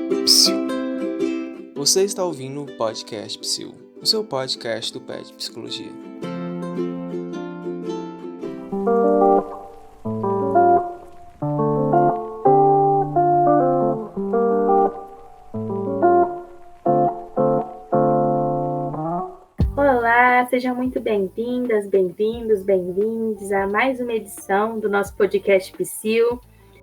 Psiu. Você está ouvindo o podcast Psiu, o seu podcast do PET Psicologia. Olá, sejam muito bem-vindas, bem-vindos, bem-vindes a mais uma edição do nosso podcast Psiu.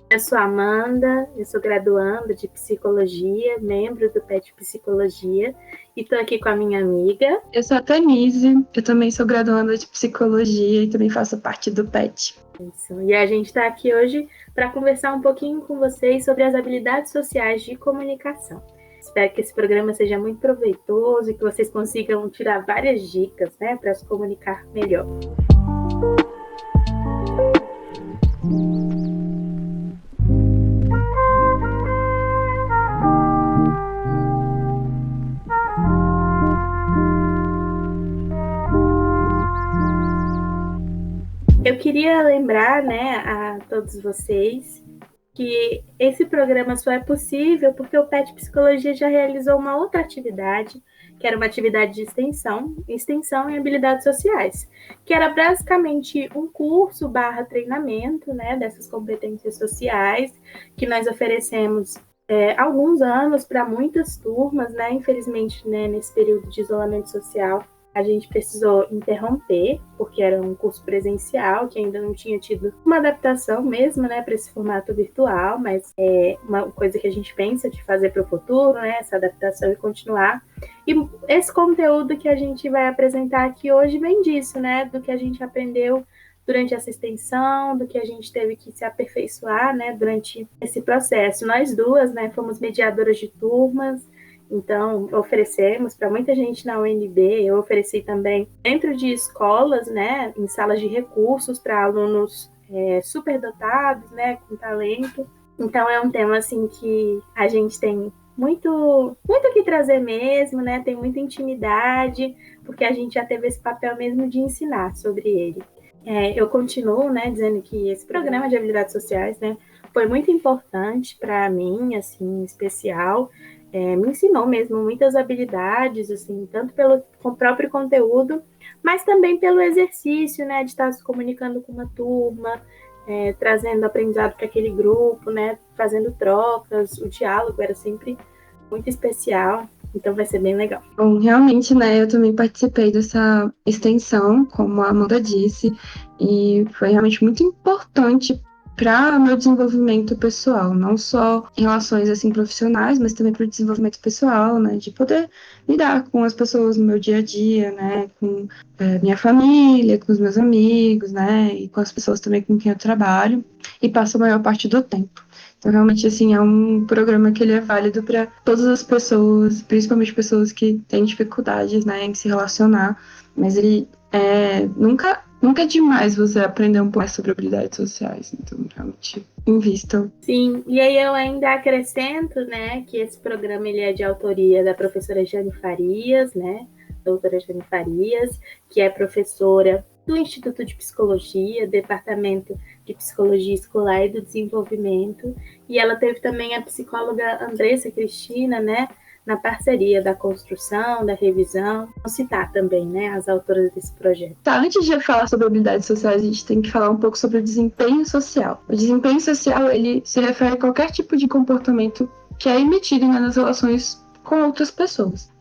Eu sou a Amanda, eu sou graduanda de Psicologia, membro do PET Psicologia, e estou aqui com a minha amiga. Eu sou a Tanise, eu também sou graduanda de Psicologia e também faço parte do PET. Isso. E a gente está aqui hoje para conversar um pouquinho com vocês sobre as habilidades sociais de comunicação. Espero que esse programa seja muito proveitoso e que vocês consigam tirar várias dicas, né, para se comunicar melhor. Eu queria lembrar, né, a todos vocês que esse programa só é possível porque o PET Psicologia já realizou uma outra atividade, que era uma atividade de extensão em habilidades sociais, que era basicamente um curso / treinamento, né, dessas competências sociais, que nós oferecemos há alguns anos para muitas turmas, né, infelizmente, né, nesse período de isolamento social, a gente precisou interromper, porque era um curso presencial, que ainda não tinha tido uma adaptação mesmo, né, para esse formato virtual, mas é uma coisa que a gente pensa de fazer para o futuro, né, essa adaptação e continuar. E esse conteúdo que a gente vai apresentar aqui hoje vem disso, né, do que a gente aprendeu durante essa extensão, do que a gente teve que se aperfeiçoar, né, durante esse processo. Nós duas, né, fomos mediadoras de turmas. Então, oferecemos para muita gente na UNB, eu ofereci também dentro de escolas, né, em salas de recursos para alunos superdotados, né, com talento. Então, é um tema, assim, que a gente tem muito que trazer mesmo, né, tem muita intimidade, porque a gente já teve esse papel mesmo de ensinar sobre ele. Eu continuo, né, dizendo que esse programa de habilidades sociais, né, foi muito importante para mim, assim, em especial. Me ensinou mesmo muitas habilidades, assim, tanto pelo próprio conteúdo, mas também pelo exercício, né, de estar se comunicando com uma turma, trazendo aprendizado para aquele grupo, né, fazendo trocas, o diálogo era sempre muito especial, então vai ser bem legal. Bom, realmente, né, eu também participei dessa extensão, como a Amanda disse, e foi realmente muito importante para meu desenvolvimento pessoal, não só em relações assim profissionais, mas também para o desenvolvimento pessoal, né, de poder lidar com as pessoas no meu dia a dia, né, com minha família, com os meus amigos, né, e com as pessoas também com quem eu trabalho e passo a maior parte do tempo. Então, realmente, assim, é um programa que ele é válido para todas as pessoas, principalmente pessoas que têm dificuldades, né, em se relacionar, mas ele nunca é demais você aprender um pouco mais sobre habilidades sociais, então, realmente, invistam. Sim, e aí eu ainda acrescento, né, que esse programa ele é de autoria da professora Jane Farias, né, doutora Jane Farias, que é professora do Instituto de Psicologia, Departamento de Psicologia Escolar e do Desenvolvimento, e ela teve também a psicóloga Andressa Cristina, né, na parceria da construção, da revisão. Vou citar também, né, as autoras desse projeto. Tá, antes de falar sobre habilidades sociais, a gente tem que falar um pouco sobre o desempenho social. O desempenho social, ele se refere a qualquer tipo de comportamento que é emitido, né, nas relações com outras pessoas.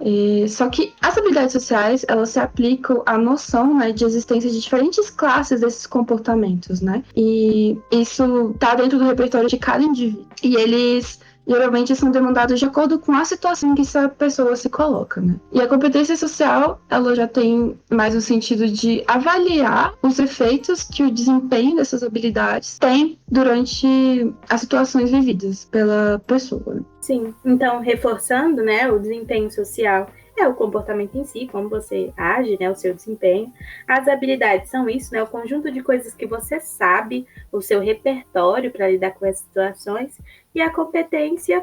Só que as habilidades sociais, elas se aplicam à noção, né, de existência de diferentes classes desses comportamentos, né? E isso tá dentro do repertório de cada indivíduo. E eles geralmente são demandados de acordo com a situação em que essa pessoa se coloca, né? E a competência social, ela já tem mais o sentido de avaliar os efeitos que o desempenho dessas habilidades tem durante as situações vividas pela pessoa. Sim, então, reforçando, né, o desempenho social é o comportamento em si, como você age, né, o seu desempenho. As habilidades são isso, né, o conjunto de coisas que você sabe, o seu repertório para lidar com as situações. E a competência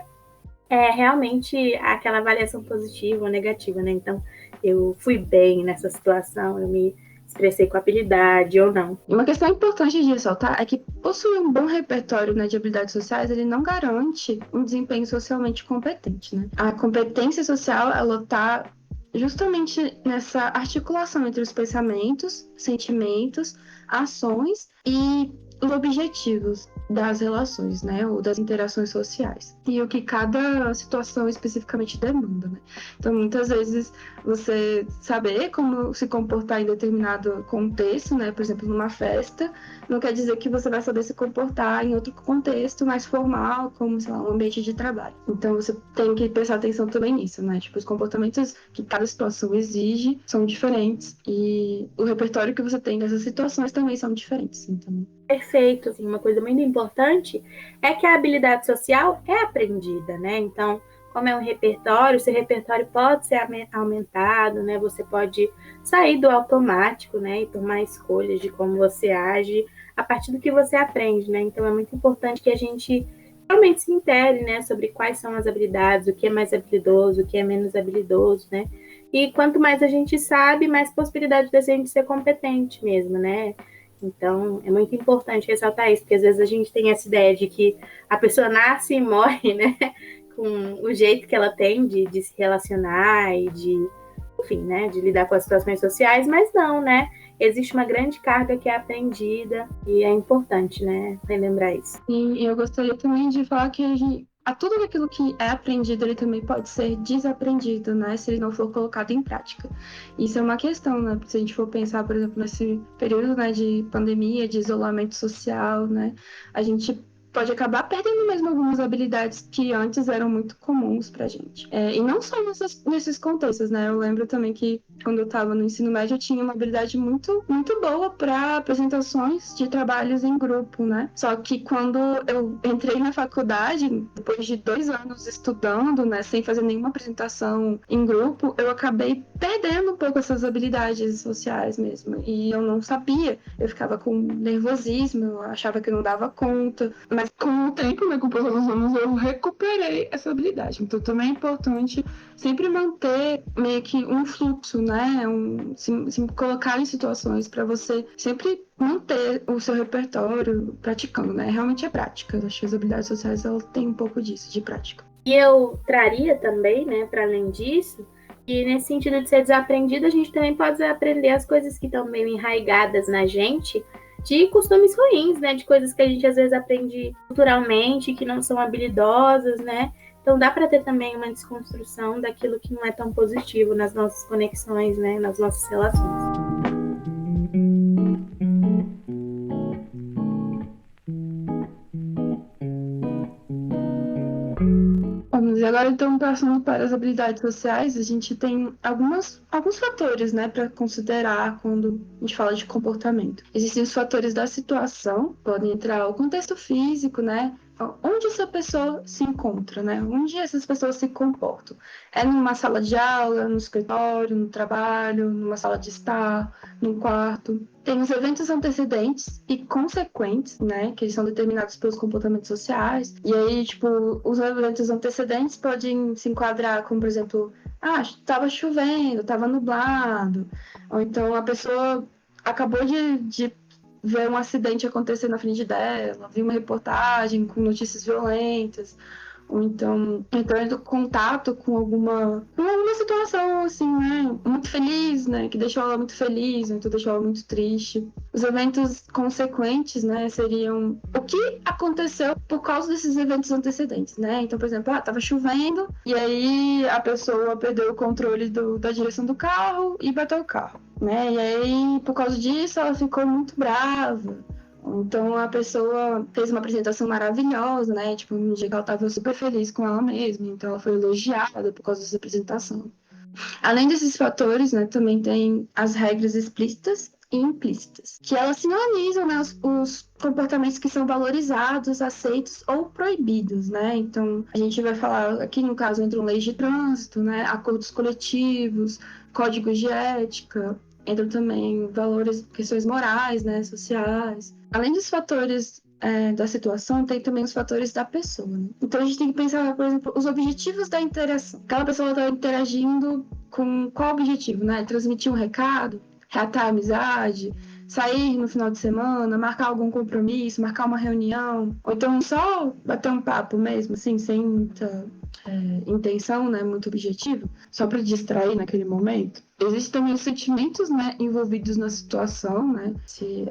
é realmente aquela avaliação positiva ou negativa, né? Então, eu fui bem nessa situação, eu me expressei com habilidade ou não. Uma questão importante de ressaltar é que possuir um bom repertório, né, de habilidades sociais, ele não garante um desempenho socialmente competente, né? A competência social, ela está justamente nessa articulação entre os pensamentos, sentimentos, ações e os objetivos das relações, né, ou das interações sociais. E o que cada situação especificamente demanda, né? Então, muitas vezes, você saber como se comportar em determinado contexto, né, por exemplo, numa festa, não quer dizer que você vai saber se comportar em outro contexto mais formal, como, sei lá, um ambiente de trabalho. Então, você tem que prestar atenção também nisso, né? Tipo, os comportamentos que cada situação exige são diferentes e o repertório que você tem nessas situações também são diferentes. Então, Perfeito, assim, uma coisa muito importante é que a habilidade social é aprendida, né? Então, como é um repertório, seu repertório pode ser aumentado, né? Você pode sair do automático, né? E tomar escolhas de como você age a partir do que você aprende, né? Então, é muito importante que a gente realmente se intere, né? Sobre quais são as habilidades, o que é mais habilidoso, o que é menos habilidoso, né? E quanto mais a gente sabe, mais possibilidade da gente ser competente mesmo, né? Então, é muito importante ressaltar isso, porque às vezes a gente tem essa ideia de que a pessoa nasce e morre, né? Com o jeito que ela tem de se relacionar e enfim, né? De lidar com as situações sociais, mas não, né? Existe uma grande carga que é aprendida e é importante, né? Relembrar isso. e eu gostaria também de falar que a tudo aquilo que é aprendido, ele também pode ser desaprendido, né? Se ele não for colocado em prática. Isso é uma questão, né? Se a gente for pensar, por exemplo, nesse período, né, de pandemia, de isolamento social, né? A gente pode acabar perdendo mesmo algumas habilidades que antes eram muito comuns pra gente. E não só nesses contextos, né? Eu lembro também que quando eu estava no ensino médio, eu tinha uma habilidade muito, muito boa para apresentações de trabalhos em grupo, né? Só que quando eu entrei na faculdade, depois de 2 anos estudando, né, sem fazer nenhuma apresentação em grupo, eu acabei perdendo um pouco essas habilidades sociais mesmo. E eu não sabia, eu ficava com nervosismo, eu achava que eu não dava conta. Mas com o tempo, né, com o passar dos anos, eu recuperei essa habilidade. Então também é importante sempre manter meio que um fluxo, né? Se colocar em situações para você sempre manter o seu repertório praticando, né? Realmente é prática. Eu acho que as habilidades sociais elas têm um pouco disso, de prática. E eu traria também, né, para além disso, e nesse sentido de ser desaprendido, a gente também pode aprender as coisas que estão meio enraigadas na gente, de costumes ruins, né, de coisas que a gente às vezes aprende culturalmente, que não são habilidosas, né? Então dá para ter também uma desconstrução daquilo que não é tão positivo nas nossas conexões, né, nas nossas relações. Vamos, e agora então passando para as habilidades sociais, a gente tem alguns fatores, né, para considerar quando a gente fala de comportamento. Existem os fatores da situação, podem entrar o contexto físico, né, onde essa pessoa se encontra, né, onde essas pessoas se comportam. É numa sala de aula, no escritório, no trabalho, numa sala de estar, num quarto. Tem os eventos antecedentes e consequentes, né, que eles são determinados pelos comportamentos sociais. E aí, tipo, os eventos antecedentes podem se enquadrar como, por exemplo, estava chovendo, estava nublado, ou então a pessoa acabou de ver um acidente acontecer na frente dela, viu uma reportagem com notícias violentas, ou então entrando em contato com alguma situação assim, né, muito feliz, né, que deixou ela muito feliz, ou então deixou ela muito triste. Os eventos consequentes, né, seriam o que aconteceu por causa desses eventos antecedentes, né? Então, por exemplo, tava chovendo e aí a pessoa perdeu o controle da direção do carro e bateu o carro, né? E aí, por causa disso, ela ficou muito brava. Então a pessoa fez uma apresentação maravilhosa, né? Tipo, no dia que ela estava super feliz com ela mesma, então ela foi elogiada por causa dessa apresentação. Além desses fatores, né, também tem as regras explícitas e implícitas, que elas sinalizam, né, os comportamentos que são valorizados, aceitos ou proibidos, né? Então, a gente vai falar aqui, no caso, entram leis de trânsito, né, acordos coletivos, códigos de ética, entram também valores, questões morais, né, sociais. Além dos fatores da situação, tem também os fatores da pessoa, né? Então a gente tem que pensar, por exemplo, os objetivos da interação. Aquela pessoa está interagindo com qual objetivo, né? Transmitir um recado, reatar a amizade, sair no final de semana, marcar algum compromisso, marcar uma reunião, ou então só bater um papo mesmo, assim, sem muita intenção, né, muito objetivo, só para distrair naquele momento. Existem também os sentimentos, né, envolvidos na situação, né, se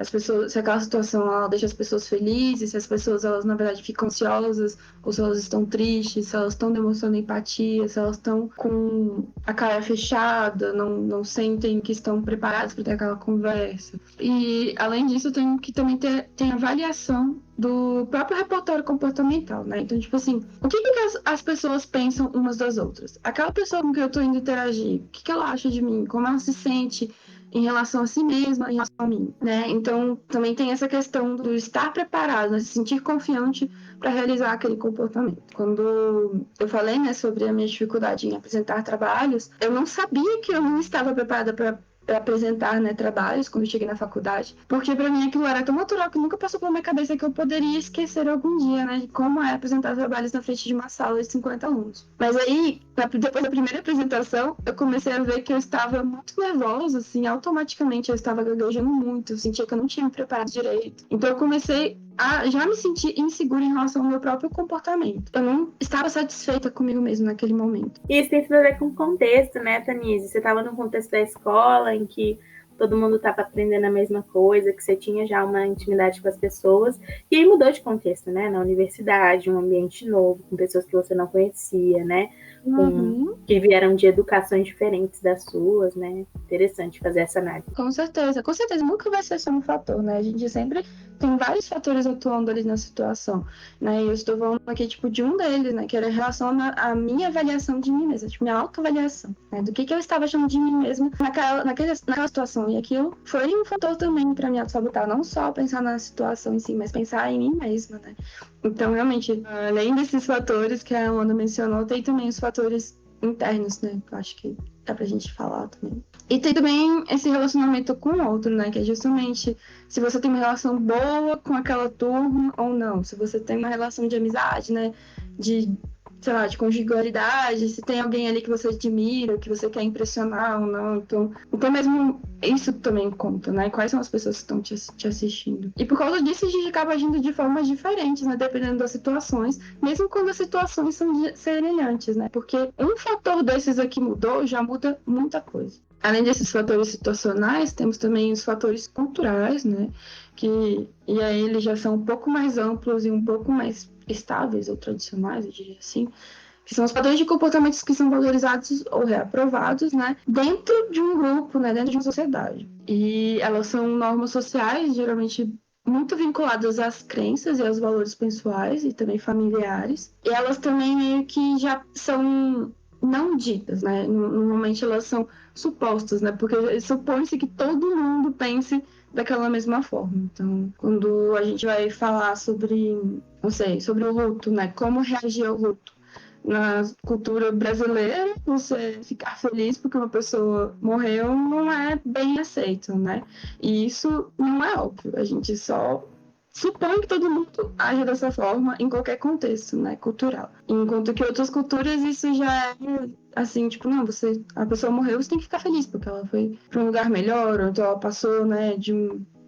aquela situação ela deixa as pessoas felizes, se as pessoas elas na verdade ficam ansiosas, ou se elas estão tristes, se elas estão demonstrando empatia, se elas estão com a cara fechada, não sentem que estão preparadas para ter aquela conversa. E além disso, tem que também tem a avaliação do próprio repertório comportamental, né? Então, tipo assim, o que as pessoas pensam umas das outras? Aquela pessoa com quem eu tô indo interagir, o que ela acha de mim? Como ela se sente em relação a si mesma, em relação a mim, né? Então, também tem essa questão do estar preparado, né? Se sentir confiante para realizar aquele comportamento. Quando eu falei, né, sobre a minha dificuldade em apresentar trabalhos, eu não sabia que eu não estava preparada para apresentar, né, trabalhos quando eu cheguei na faculdade, porque para mim aquilo era tão natural que nunca passou pela minha cabeça que eu poderia esquecer algum dia, né, de como é apresentar trabalhos na frente de uma sala de 50 alunos. Mas aí, depois da primeira apresentação, eu comecei a ver que eu estava muito nervosa, assim, automaticamente eu estava gaguejando muito, eu sentia que eu não tinha me preparado direito. Então eu comecei a já me sentir insegura em relação ao meu próprio comportamento. Eu não estava satisfeita comigo mesma naquele momento. E isso tem tudo a ver com o contexto, né, Tanise? Você estava no contexto da escola, em que todo mundo estava aprendendo a mesma coisa, que você tinha já uma intimidade com as pessoas, e aí mudou de contexto, né? Na universidade, um ambiente novo, com pessoas que você não conhecia, né? Que vieram de educações diferentes das suas, né? Interessante fazer essa análise. Com certeza, nunca vai ser só um fator, né? A gente sempre tem vários fatores atuando ali na situação, né? E eu estou falando aqui, tipo, de um deles, né? Que era em relação à minha avaliação de mim mesma, tipo, minha autoavaliação, né? Do que eu estava achando de mim mesma naquela situação. E aquilo foi um fator também para me auto-sabotar, não só pensar na situação em si, mas pensar em mim mesma, né? Então, realmente, além desses fatores que a Amanda mencionou, tem também os fatores internos, né? Que eu acho que dá pra gente falar também. E tem também esse relacionamento com o outro, né? Que é justamente se você tem uma relação boa com aquela turma ou não. Se você tem uma relação de amizade, né? Sei lá, de conjugalidade, se tem alguém ali que você admira, que você quer impressionar ou não. Então mesmo isso também conta, né? Quais são as pessoas que estão te assistindo. E por causa disso, a gente acaba agindo de formas diferentes, né? Dependendo das situações, mesmo quando as situações são semelhantes, né? Porque um fator desses aqui mudou, já muda muita coisa. Além desses fatores situacionais, temos também os fatores culturais, né? E aí eles já são um pouco mais amplos e um pouco mais estáveis ou tradicionais, eu diria assim, que são os padrões de comportamentos que são valorizados ou reaprovados, né, dentro de um grupo, né, dentro de uma sociedade. E elas são normas sociais, geralmente muito vinculadas às crenças e aos valores pessoais e também familiares. E elas também meio que já são não ditas, né? Normalmente elas são supostas, né? Porque supõe-se que todo mundo pense daquela mesma forma. Então, quando a gente vai falar sobre, não sei, sobre o luto, né? Como reagir ao luto? Na cultura brasileira, você ficar feliz porque uma pessoa morreu não é bem aceito, né? E isso não é óbvio. A gente só supõe que todo mundo age dessa forma em qualquer contexto, né, cultural. Enquanto que outras culturas isso já é assim, tipo, não, a pessoa morreu, você tem que ficar feliz porque ela foi para um lugar melhor, ou então ela passou, né,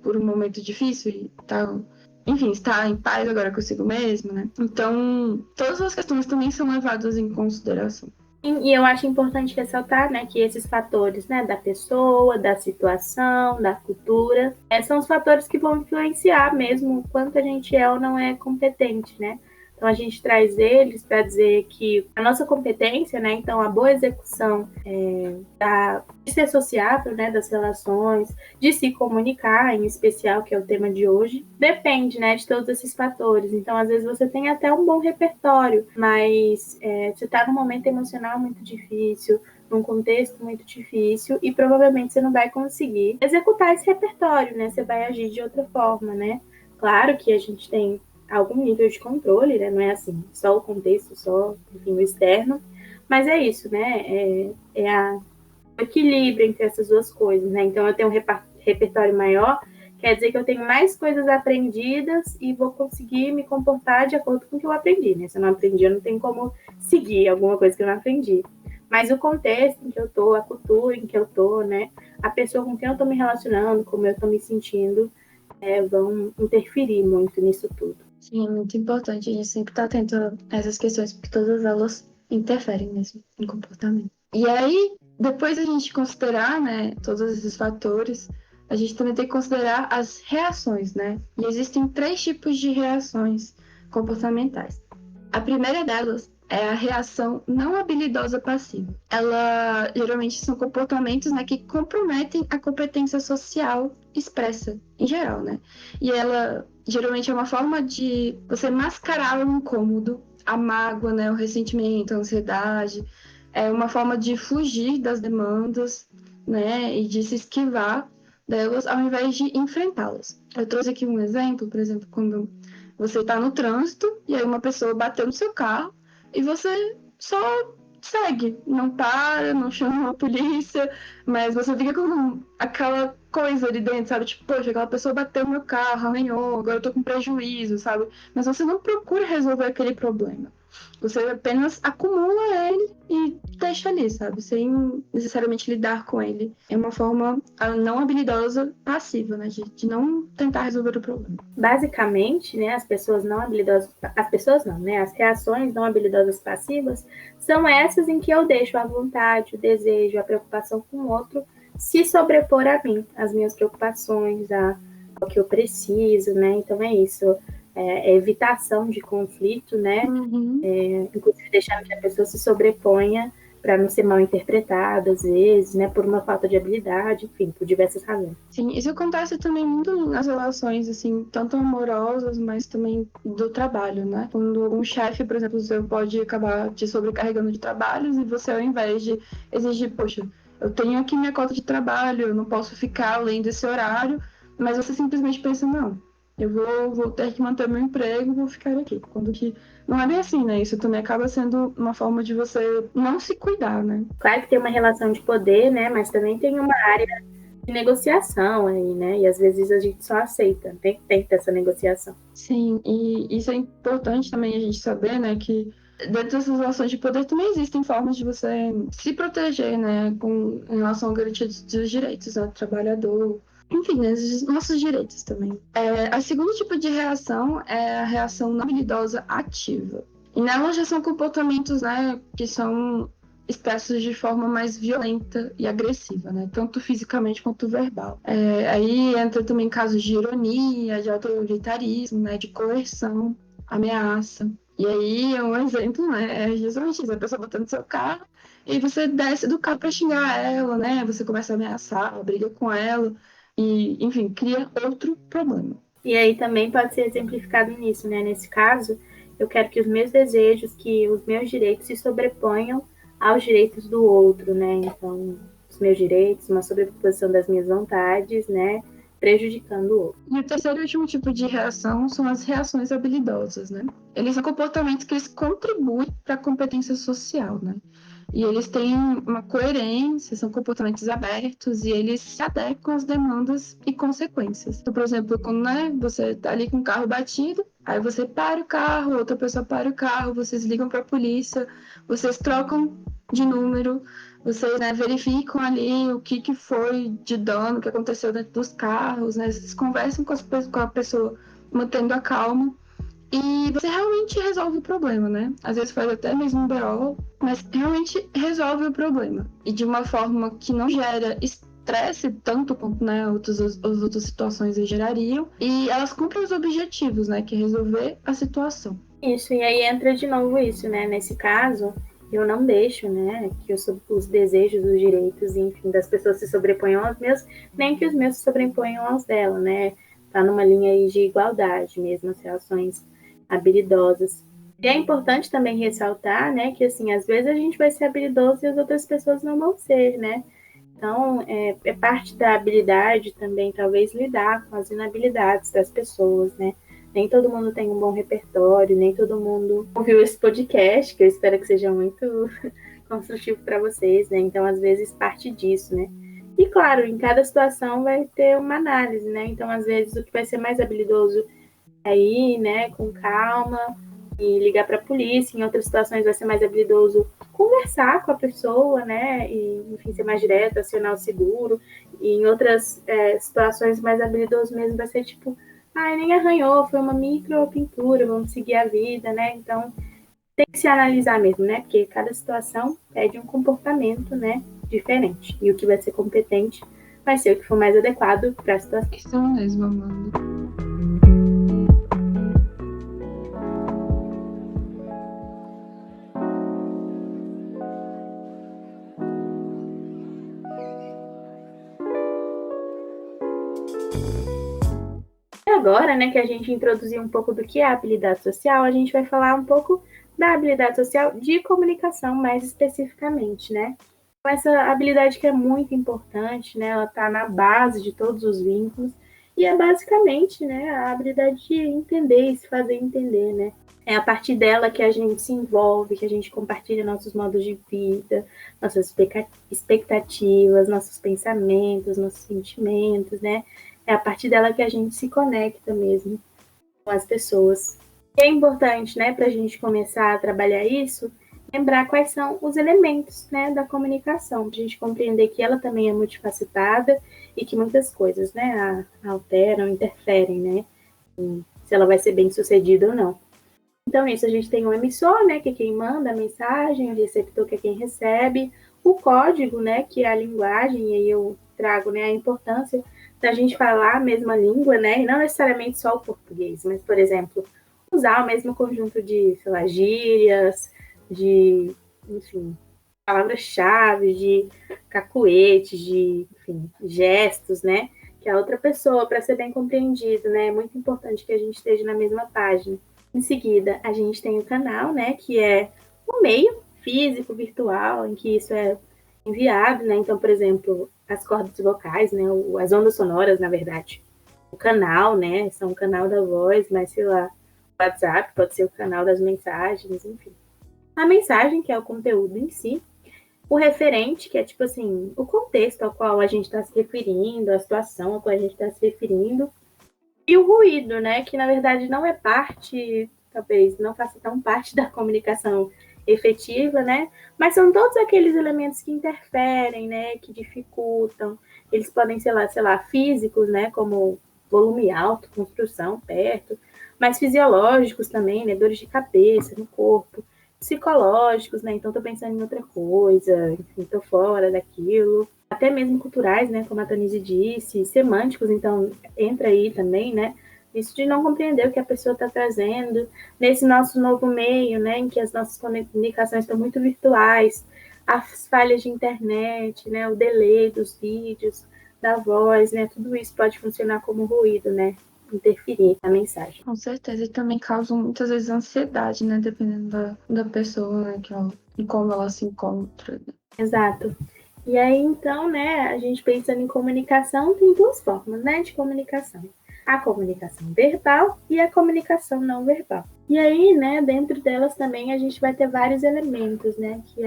por um momento difícil e tal. Enfim, está em paz agora consigo mesma, né? Então, todas as questões também são levadas em consideração. E eu acho importante ressaltar, né, que esses fatores, né, da pessoa, da situação, da cultura, são os fatores que vão influenciar mesmo o quanto a gente é ou não é competente, né? Então a gente traz eles para dizer que a nossa competência, né, então a boa execução de ser sociável, né, das relações, de se comunicar, em especial, que é o tema de hoje, depende, né, de todos esses fatores. Então às vezes você tem até um bom repertório, mas você está num momento emocional muito difícil, num contexto muito difícil, e provavelmente você não vai conseguir executar esse repertório, né? Você vai agir de outra forma, né? Claro que a gente tem algum nível de controle, né? Não é assim, só o contexto, só, enfim, o externo, mas é isso, né? O equilíbrio entre essas duas coisas, né? Então eu tenho um repertório maior, quer dizer que eu tenho mais coisas aprendidas e vou conseguir me comportar de acordo com o que eu aprendi, né? Se eu não aprendi, eu não tenho como seguir alguma coisa que eu não aprendi. Mas o contexto em que eu tô, a cultura em que eu tô, né? a pessoa com quem eu estou me relacionando, como eu estou me sentindo, vão interferir muito nisso tudo. Sim, é muito importante a gente sempre estar atento a essas questões, porque todas elas interferem mesmo no comportamento. E aí, depois da gente considerar, né, todos esses fatores, a gente também tem que considerar as reações, né? E existem 3 tipos de reações comportamentais. A primeira delas é a reação não habilidosa passiva. Ela geralmente são comportamentos, né, que comprometem a competência social expressa, em geral, né? E ela geralmente é uma forma de você mascarar o incômodo, a mágoa, né, o ressentimento, a ansiedade. É uma forma de fugir das demandas, né, e de se esquivar delas ao invés de enfrentá-las. Eu trouxe aqui um exemplo, por exemplo, quando você está no trânsito e aí uma pessoa bateu no seu carro e você só segue, não para, não chama a polícia, mas você fica com aquela coisa ali dentro, sabe? Tipo, poxa, aquela pessoa bateu no meu carro, arranhou, agora eu tô com prejuízo, sabe? Mas você não procura resolver aquele problema. Você apenas acumula ele e deixa ali, sabe? Sem necessariamente lidar com ele. É uma forma não habilidosa passiva, né? De não tentar resolver o problema. Basicamente, né, as pessoas não habilidosas, as pessoas não, né? As reações não habilidosas passivas são essas em que eu deixo a vontade, o desejo, a preocupação com o outro se sobrepor a mim, as minhas preocupações, ao que eu preciso, né? Então é isso. É evitação de conflito, né? Uhum. Inclusive deixando que a pessoa se sobreponha para não ser mal interpretada, às vezes, né? Por uma falta de habilidade, enfim, por diversas razões. Sim, isso acontece também muito nas relações, assim, tanto amorosas, mas também do trabalho, né? Quando um chefe, por exemplo, você pode acabar te sobrecarregando de trabalhos e você, ao invés de exigir, poxa, eu tenho aqui minha cota de trabalho, eu não posso ficar além desse horário, mas você simplesmente pensa, não, eu vou ter que manter meu emprego, vou ficar aqui. Quando que não é bem assim, né? Isso também acaba sendo uma forma de você não se cuidar, né? Claro que tem uma relação de poder, né? Mas também tem uma área de negociação aí, né? E às vezes a gente só aceita, tem que ter essa negociação. Sim, e isso é importante também a gente saber, né, que dentro dessas relações de poder também existem formas de você se proteger, né, em relação à garantia dos direitos do trabalhador, enfim, né, os nossos direitos também. A segundo tipo de reação é a reação não habilidosa ativa. E nela já são comportamentos, né, que são expressos de forma mais violenta e agressiva, né? Tanto fisicamente quanto verbal. Aí entra também casos de ironia, de autoritarismo, né? De coerção, ameaça. E aí um exemplo, né? É justamente isso, a pessoa botando no seu carro e você desce do carro para xingar ela, né? Você começa a ameaçar, briga com ela e, enfim, cria outro problema. E aí também pode ser exemplificado nisso, né? Nesse caso, eu quero que os meus desejos, que os meus direitos se sobreponham aos direitos do outro, né? Então, os meus direitos, uma sobreposição das minhas vontades, né? Prejudicando o outro. E o terceiro e último tipo de reação são as reações habilidosas, né? Eles são comportamentos que eles contribuem para a competência social, né? E eles têm uma coerência, são comportamentos abertos e eles se adequam às demandas e consequências. Então, por exemplo, quando você está ali com o carro batido, aí você para o carro, outra pessoa para o carro, vocês ligam para a polícia, vocês trocam de número, vocês, né, verificam ali o que foi de dano que aconteceu dentro dos carros, né? Vocês conversam com a pessoa mantendo a calma e você realmente resolve o problema, né? Às vezes faz até mesmo um BO, mas realmente resolve o problema. E de uma forma que não gera estresse tanto quanto, né, as outras situações gerariam. E elas cumprem os objetivos, né? Que é resolver a situação. Isso, e aí entra de novo isso, né? Nesse caso, eu não deixo, né, que os desejos, os direitos, enfim, das pessoas se sobreponham aos meus, nem que os meus se sobreponham aos dela, né? Tá numa linha aí de igualdade mesmo, as relações habilidosas. E é importante também ressaltar, né, que assim, às vezes a gente vai ser habilidoso e as outras pessoas não vão ser, né? Então, é parte da habilidade também, talvez, lidar com as inabilidades das pessoas, né? Nem todo mundo tem um bom repertório, nem todo mundo ouviu esse podcast, que eu espero que seja muito construtivo para vocês, né? Então, às vezes, parte disso, né? E, claro, em cada situação vai ter uma análise, né? Então, às vezes, o que vai ser mais habilidoso é ir, né, com calma e ligar para a polícia. Em outras situações, vai ser mais habilidoso conversar com a pessoa, né? E, enfim, ser mais direto, acionar o seguro. E em outras situações mais habilidoso mesmo vai ser tipo, nem arranhou, foi uma micro pintura, vamos seguir a vida, né? Então, tem que se analisar mesmo, né? Porque cada situação pede um comportamento, né, diferente. E o que vai ser competente vai ser o que for mais adequado para a situação. Isso mesmo, Amanda. Agora, né, que a gente introduziu um pouco do que é a habilidade social, a gente vai falar um pouco da habilidade social de comunicação, mais especificamente, né? Essa habilidade que é muito importante, né? Ela está na base de todos os vínculos e é basicamente, né, a habilidade de entender e se fazer entender, né? É a partir dela que a gente se envolve, que a gente compartilha nossos modos de vida, nossas expectativas, nossos pensamentos, nossos sentimentos, né? É a partir dela que a gente se conecta mesmo com as pessoas. É importante, né, para a gente começar a trabalhar isso, lembrar quais são os elementos, né, da comunicação, para a gente compreender que ela também é multifacetada e que muitas coisas, né, alteram, interferem, né, se ela vai ser bem sucedida ou não. Então, isso, a gente tem o emissor, né, que é quem manda a mensagem, o receptor, que é quem recebe, o código, né, que é a linguagem, e aí eu trago, né, a importância da gente falar a mesma língua, né, e não necessariamente só o português, mas, por exemplo, usar o mesmo conjunto de, sei lá, gírias, de, enfim, palavras-chave, de cacuetes, de, enfim, gestos, né, que a outra pessoa, para ser bem compreendido, né, é muito importante que a gente esteja na mesma página. Em seguida, a gente tem o canal, né, que é o meio físico, virtual, em que isso é enviado, né? Então, por exemplo, as cordas vocais, né, as ondas sonoras, na verdade. O canal, né, são o canal da voz, mas sei lá, o WhatsApp pode ser o canal das mensagens, enfim. A mensagem, que é o conteúdo em si. O referente, que é tipo assim, o contexto ao qual a gente está se referindo, a situação a qual a gente está se referindo. E o ruído, né, que na verdade não é parte, talvez não faça tão parte da comunicação efetiva, né, mas são todos aqueles elementos que interferem, né, que dificultam. Eles podem ser sei lá, físicos, né, como volume alto, construção perto, mas fisiológicos também, né, dores de cabeça no corpo, psicológicos, né, então tô pensando em outra coisa, enfim, tô fora daquilo. Até mesmo culturais, né, como a Tanise disse, semânticos, então entra aí também, né, isso de não compreender o que a pessoa está trazendo nesse nosso novo meio, né, em que as nossas comunicações estão muito virtuais, as falhas de internet, né, o delay dos vídeos, da voz, né, tudo isso pode funcionar como ruído, né, interferir na mensagem. Com certeza, e também causam muitas vezes ansiedade, né, dependendo da pessoa, né, de como ela se encontra. Exato. E aí, então, né, a gente pensando em comunicação, tem duas formas, né, de comunicação. A comunicação verbal e a comunicação não verbal. E aí, né, dentro delas também a gente vai ter vários elementos, né, que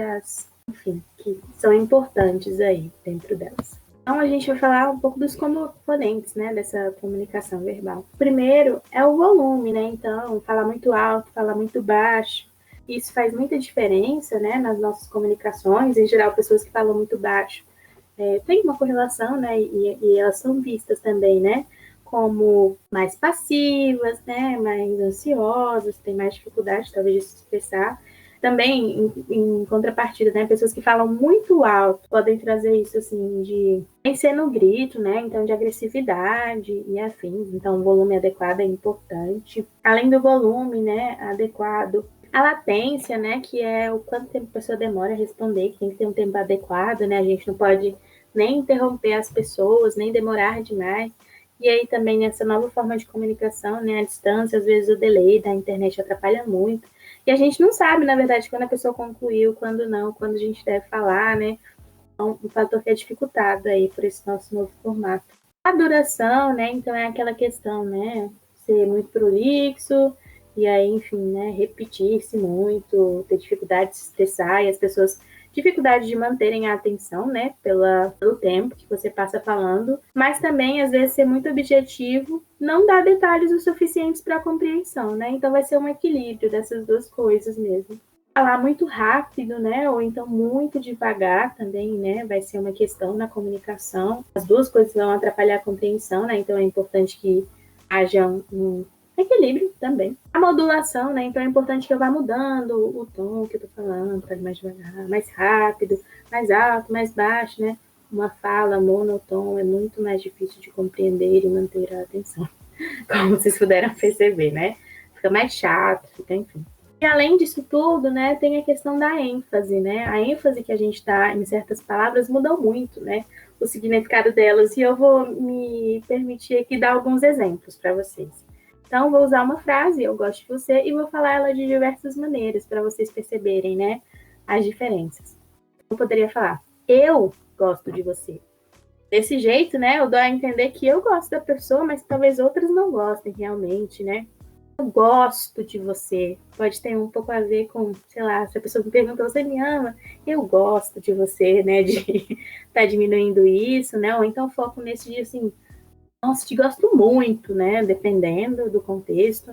são importantes aí dentro delas. Então, a gente vai falar um pouco dos componentes, né, dessa comunicação verbal. O primeiro é o volume, né, então, falar muito alto, falar muito baixo. Isso faz muita diferença, né, nas nossas comunicações. Em geral, pessoas que falam muito baixo tem uma correlação, né, e elas são vistas também, né, como mais passivas, né, mais ansiosas, têm mais dificuldade, talvez, de se expressar. Também, em contrapartida, né, pessoas que falam muito alto podem trazer isso, assim, de vencer no grito, né, então de agressividade e afins. Então, o volume adequado é importante. Além do volume, né, adequado, a latência, né, que é o quanto tempo a pessoa demora a responder, que tem que ter um tempo adequado, né, a gente não pode nem interromper as pessoas, nem demorar demais. E aí também nessa nova forma de comunicação, né, a distância, às vezes o delay da internet atrapalha muito. E a gente não sabe, na verdade, quando a pessoa concluiu, quando não, quando a gente deve falar, né, então, um fator que é dificultado aí por esse nosso novo formato. A duração, né, então é aquela questão, né, ser muito prolixo, e aí, enfim, né, repetir-se muito, ter dificuldade de se expressar, e as pessoas, dificuldade de manterem a atenção, né, pelo tempo que você passa falando, mas também, às vezes, ser muito objetivo, não dá detalhes o suficientes para a compreensão, né, então vai ser um equilíbrio dessas duas coisas mesmo. falar muito rápido, né? Ou então muito devagar também, né? Vai ser uma questão na comunicação. As duas coisas vão atrapalhar a compreensão, né? Então é importante que haja um equilíbrio também. A modulação, né? Então é importante que eu vá mudando o tom que eu tô falando, para mais devagar, mais rápido, mais alto, mais baixo, né? Uma fala monotom é muito mais difícil de compreender e manter a atenção, como vocês puderam perceber, né? Fica mais chato, fica, enfim. E além disso tudo, né, tem a questão da ênfase, né? A ênfase que a gente dá em certas palavras muda muito, né? O significado delas. E eu vou me permitir aqui dar alguns exemplos para vocês. Então, vou usar uma frase, eu gosto de você, e vou falar ela de diversas maneiras para vocês perceberem, né, as diferenças. Eu poderia falar, eu gosto de você. Desse jeito, né, eu dou a entender que eu gosto da pessoa, mas talvez outras não gostem realmente, né? Eu gosto de você. Pode ter um pouco a ver com, sei lá, se a pessoa me pergunta, você me ama? Eu gosto de você, né? De tá diminuindo isso, né? Ou então foco nesse dia assim, nossa, te gosto muito, né? Dependendo do contexto.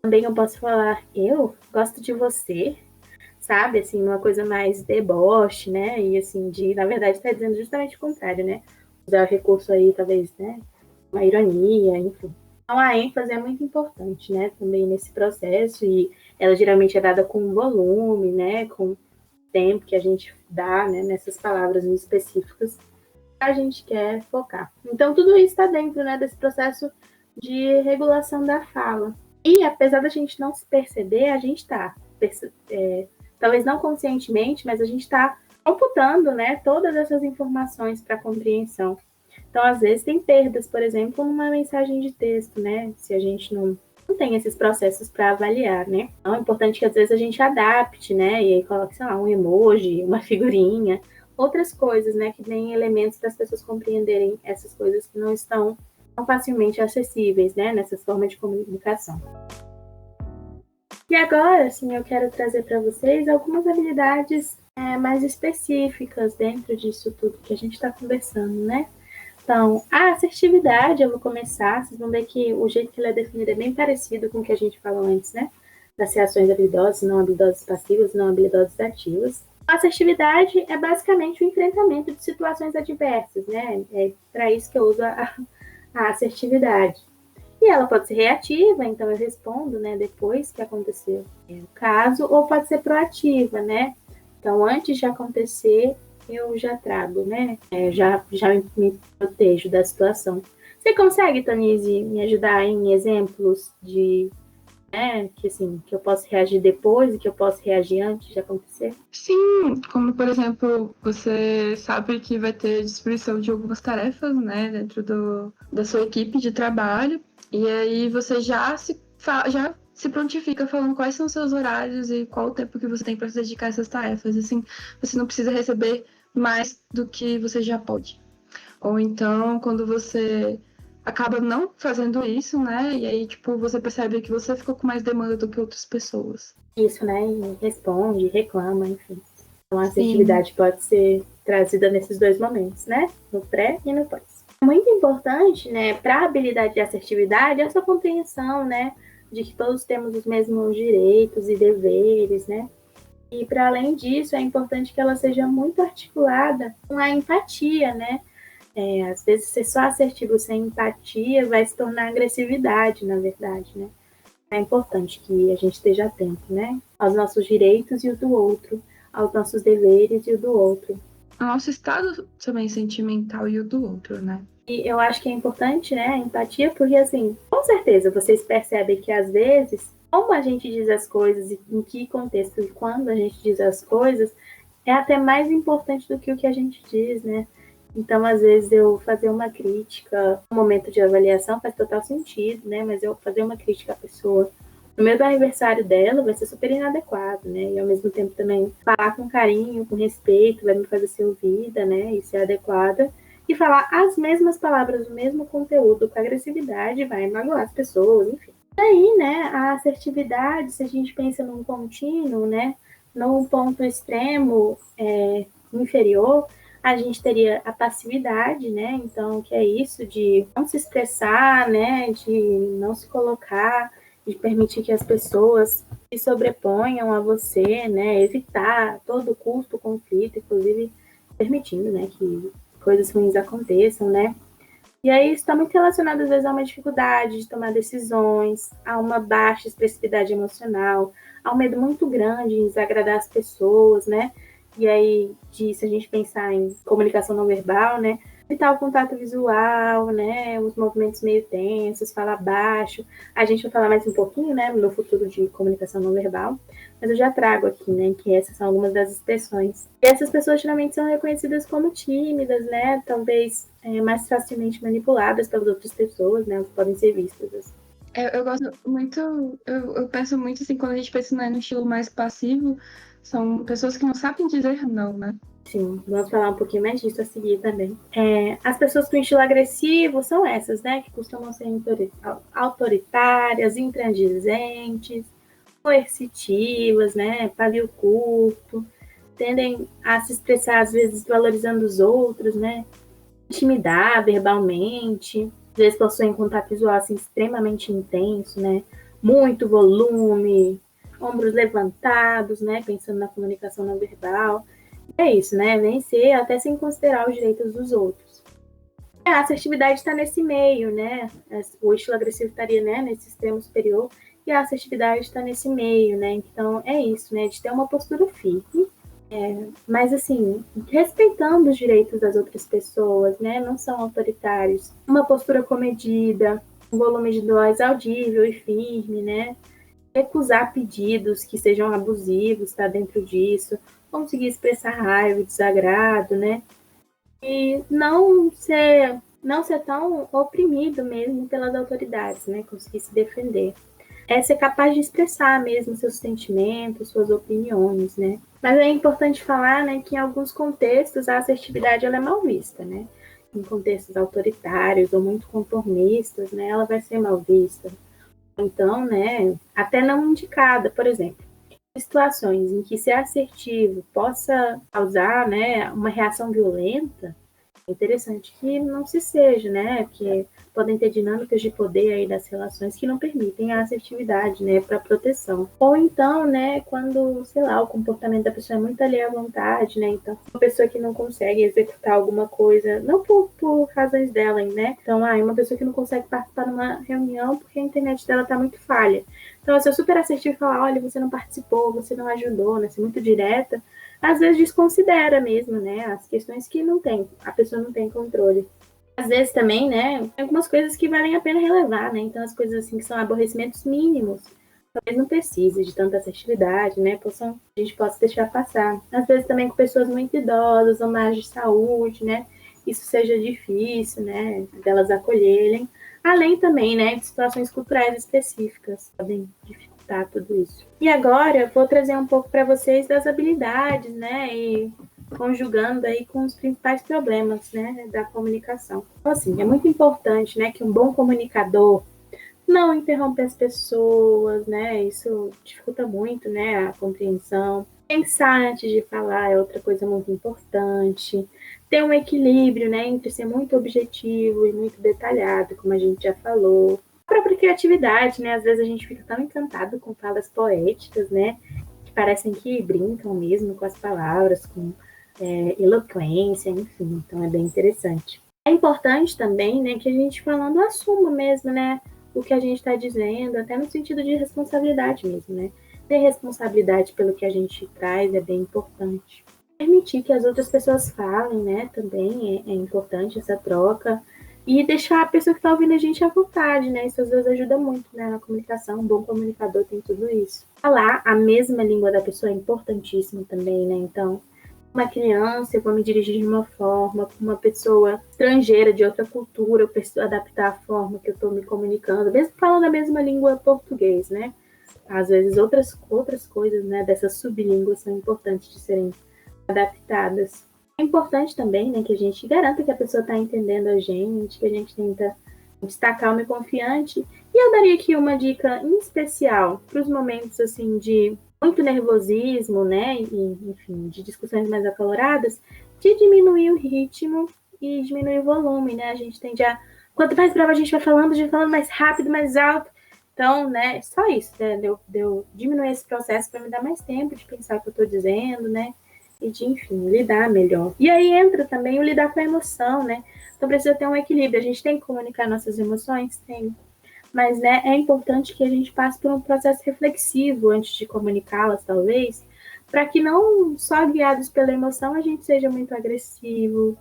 Também eu posso falar, eu gosto de você, sabe? Assim, uma coisa mais deboche, né? E assim, na verdade, tá dizendo justamente o contrário, né? Usar o recurso aí, talvez, né? Uma ironia, enfim. Então, a ênfase é muito importante, né, também nesse processo, e ela geralmente é dada com volume, né, com tempo que a gente dá, né, nessas palavras específicas que a gente quer focar. Então, tudo isso está dentro, né, desse processo de regulação da fala. E, apesar da gente não se perceber, a gente está, talvez não conscientemente, mas a gente está computando, né, todas essas informações para compreensão. Então, às vezes, tem perdas, por exemplo, numa mensagem de texto, né? Se a gente não tem esses processos para avaliar, né? Então, é importante que, às vezes, a gente adapte, né? E aí coloque, sei lá, um emoji, uma figurinha, outras coisas, né? Que deem elementos para as pessoas compreenderem essas coisas que não estão tão facilmente acessíveis, né? Nessas formas de comunicação. E agora, assim, eu quero trazer para vocês algumas habilidades mais específicas dentro disso tudo que a gente está conversando, né? Então, a assertividade, eu vou começar, vocês vão ver que o jeito que ela é definida é bem parecido com o que a gente falou antes, né? Das reações habilidosas, não habilidosas passivas, não habilidosas ativas. A assertividade é basicamente o enfrentamento de situações adversas, né? É para isso que eu uso a assertividade. E ela pode ser reativa, então eu respondo, né, depois que aconteceu o caso, ou pode ser proativa, né? Então, antes de acontecer, eu já trago, né? Já me protejo da situação. Você consegue, Tanise, me ajudar em exemplos de, né, que assim, que eu posso reagir depois e que eu posso reagir antes de acontecer? Sim, como por exemplo, você sabe que vai ter distribuição de algumas tarefas, né, dentro da sua equipe de trabalho, e aí você já se prontifica falando quais são os seus horários e qual o tempo que você tem para se dedicar a essas tarefas. Assim, você não precisa receber mais do que você já pode. Ou então, quando você acaba não fazendo isso, né, e aí, tipo, você percebe que você ficou com mais demanda do que outras pessoas. Isso, né? E responde, reclama, enfim. Então, a Sim. assertividade pode ser trazida nesses dois momentos, né? No pré e no pós. Muito importante, né, para a habilidade de assertividade, essa compreensão, né, de que todos temos os mesmos direitos e deveres, né? E para além disso, é importante que ela seja muito articulada com a empatia, né? Às vezes, ser só assertivo sem empatia vai se tornar agressividade, na verdade, né? É importante que a gente esteja atento, né? Aos nossos direitos e o do outro, aos nossos deveres e o do outro. O nosso estado também sentimental e o do outro, né? E eu acho que é importante, né, a empatia, porque, assim, com certeza vocês percebem que, às vezes, como a gente diz as coisas, e em que contexto e quando a gente diz as coisas, é até mais importante do que o que a gente diz, né? Então, às vezes, eu fazer uma crítica, no momento de avaliação faz total sentido, né? Mas eu fazer uma crítica à pessoa no meio do aniversário dela vai ser super inadequado, né? E, ao mesmo tempo, também falar com carinho, com respeito, vai me fazer ser ouvida, né? E ser adequada. E falar as mesmas palavras, o mesmo conteúdo com agressividade vai magoar as pessoas, enfim. Daí, né, a assertividade, se a gente pensa num contínuo, né, num ponto extremo inferior, a gente teria a passividade, né, então, que é isso de não se expressar, né, de não se colocar, de permitir que as pessoas se sobreponham a você, né? Evitar a todo custo o conflito, inclusive permitindo, né, que coisas ruins aconteçam, né? E aí isso está muito relacionado, às vezes, a uma dificuldade de tomar decisões, a uma baixa expressividade emocional, a um medo muito grande em desagradar as pessoas, né? E aí, se a gente pensar em comunicação não verbal, né? Evitar o contato visual, né? Os movimentos meio tensos, falar baixo. A gente vai falar mais um pouquinho, né? No futuro de comunicação não verbal. Mas eu já trago aqui, né? Que essas são algumas das expressões. E essas pessoas geralmente são reconhecidas como tímidas, né? Talvez mais facilmente manipuladas pelas outras pessoas, né? Podem ser vistas assim. Eu gosto muito, eu penso muito assim, quando a gente pensa, né, no estilo mais passivo, são pessoas que não sabem dizer não, né? Sim, vamos falar um pouquinho mais disso a seguir também. As pessoas com estilo agressivo são essas, né? Que costumam ser autoritárias, intransigentes, coercitivas, né? Pavio curto, tendem a se expressar, às vezes, valorizando os outros, né? Intimidar verbalmente, às vezes possuem contato visual assim, extremamente intenso, né? Muito volume, ombros levantados, né? Pensando na comunicação não verbal. É isso, né? Vencer até sem considerar os direitos dos outros. A assertividade está nesse meio, né? O estilo agressivo estaria, né, nesse extremo superior e a assertividade está nesse meio, né? Então é isso, né? De ter uma postura firme, mas assim, respeitando os direitos das outras pessoas, né? Não são autoritários. Uma postura comedida, um volume de voz audível e firme, né? Recusar pedidos que sejam abusivos, tá dentro disso, conseguir expressar raiva, desagrado, né? E não ser tão oprimido mesmo pelas autoridades, né? Conseguir se defender. É ser capaz de expressar mesmo seus sentimentos, suas opiniões, né? Mas é importante falar, né, que em alguns contextos a assertividade ela é mal vista, né? Em contextos autoritários ou muito conformistas, né, ela vai ser mal vista. Então, né, até não indicada, por exemplo, situações em que ser assertivo possa causar, né, uma reação violenta, é interessante que não se seja, né, porque podem ter dinâmicas de poder aí das relações que não permitem a assertividade, né, para proteção. Ou então, né, quando, sei lá, o comportamento da pessoa é muito ali à vontade, né, então uma pessoa que não consegue executar alguma coisa, não por razões dela, né, então, uma pessoa que não consegue participar de uma reunião porque a internet dela tá muito falha. Então, eu sou super assertiva e falar, olha, você não participou, você não ajudou, né, ser muito direta, às vezes desconsidera mesmo, né, as questões que a pessoa não tem controle. Às vezes também, né, tem algumas coisas que valem a pena relevar, né, então as coisas assim que são aborrecimentos mínimos, talvez não precise de tanta assertividade, né, a gente possa deixar passar. Às vezes também com pessoas muito idosas ou mais de saúde, né, isso seja difícil, né, delas acolherem, além também, né, de situações culturais específicas, podem dificultar tudo isso. E agora eu vou trazer um pouco para vocês das habilidades, né, e conjugando aí com os principais problemas, né, da comunicação. Então, assim, é muito importante, né, que um bom comunicador não interrompa as pessoas, né, isso dificulta muito, né, a compreensão. Pensar antes de falar é outra coisa muito importante. Ter um equilíbrio, né, entre ser muito objetivo e muito detalhado, como a gente já falou. A própria criatividade, né, às vezes a gente fica tão encantado com falas poéticas, né, que parecem que brincam mesmo com as palavras, com eloquência, enfim, então é bem interessante. É importante também, né, que a gente falando assuma mesmo, né, o que a gente está dizendo, até no sentido de responsabilidade mesmo, né. Ter responsabilidade pelo que a gente traz é bem importante. Permitir que as outras pessoas falem, né, também é importante essa troca. E deixar a pessoa que está ouvindo a gente à vontade, né? Isso às vezes ajuda muito, né, na comunicação. Um bom comunicador tem tudo isso. Falar a mesma língua da pessoa é importantíssimo também, né? Então, uma criança, eu vou me dirigir de uma forma, com uma pessoa estrangeira de outra cultura, eu preciso adaptar a forma que eu estou me comunicando, mesmo falando a mesma língua português, né? Às vezes outras coisas, né, dessas sublínguas são importantes de serem adaptadas. É importante também, né, que a gente garanta que a pessoa está entendendo a gente, que a gente tenta estar calmo e confiante. E eu daria aqui uma dica em especial para os momentos assim de muito nervosismo, né, e, enfim, de discussões mais acaloradas, de diminuir o ritmo e diminuir o volume, né? A gente tende a, quanto mais brava a gente vai falando mais rápido, mais alto. Então, né, só isso, né, de eu diminuir esse processo para me dar mais tempo de pensar o que eu estou dizendo, né, e de, enfim, lidar melhor. E aí entra também o lidar com a emoção, né, então precisa ter um equilíbrio, a gente tem que comunicar nossas emoções? Tem, mas, né, é importante que a gente passe por um processo reflexivo antes de comunicá-las, talvez, para que não só guiados pela emoção a gente seja muito agressivo,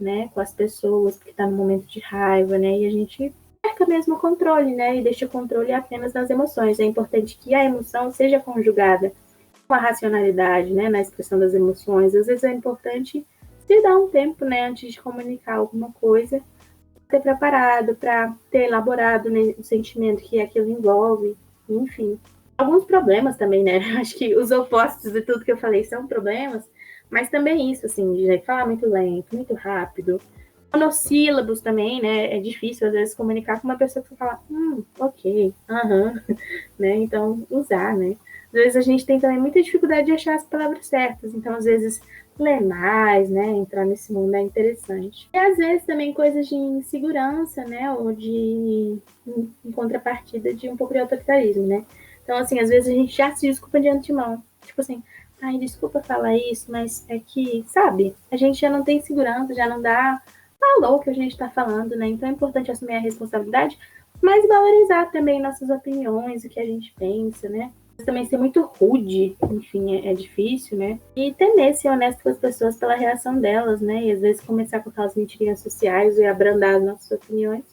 né, com as pessoas, porque está no momento de raiva, né, e a gente perca mesmo o controle, né, e deixa o controle apenas nas emoções. É importante que a emoção seja conjugada com a racionalidade, né, na expressão das emoções. Às vezes é importante se dar um tempo, né, antes de comunicar alguma coisa, ter preparado para ter elaborado, né, o sentimento que aquilo envolve, enfim. Alguns problemas também, né, acho que os opostos de tudo que eu falei são problemas, mas também isso, assim, de falar muito lento, muito rápido, monossílabos também, né? É difícil, às vezes, comunicar com uma pessoa que você fala, ok, aham, né? Então, usar, né? Às vezes a gente tem também muita dificuldade de achar as palavras certas, então, às vezes, ler mais, né? Entrar nesse mundo é interessante. E, às vezes, também coisas de insegurança, né? Ou de, em contrapartida, de um pouco de autoritarismo, né? Então, assim, às vezes a gente já se desculpa de antemão. Tipo assim, ai, desculpa falar isso, mas é que, sabe? A gente já não tem segurança, já não dá falou o que a gente está falando, né? Então é importante assumir a responsabilidade, mas valorizar também nossas opiniões, o que a gente pensa, né? Também ser muito rude, enfim, é difícil, né? E temer ser honesto com as pessoas pela reação delas, né? E às vezes começar com aquelas mentirinhas sociais e abrandar as nossas opiniões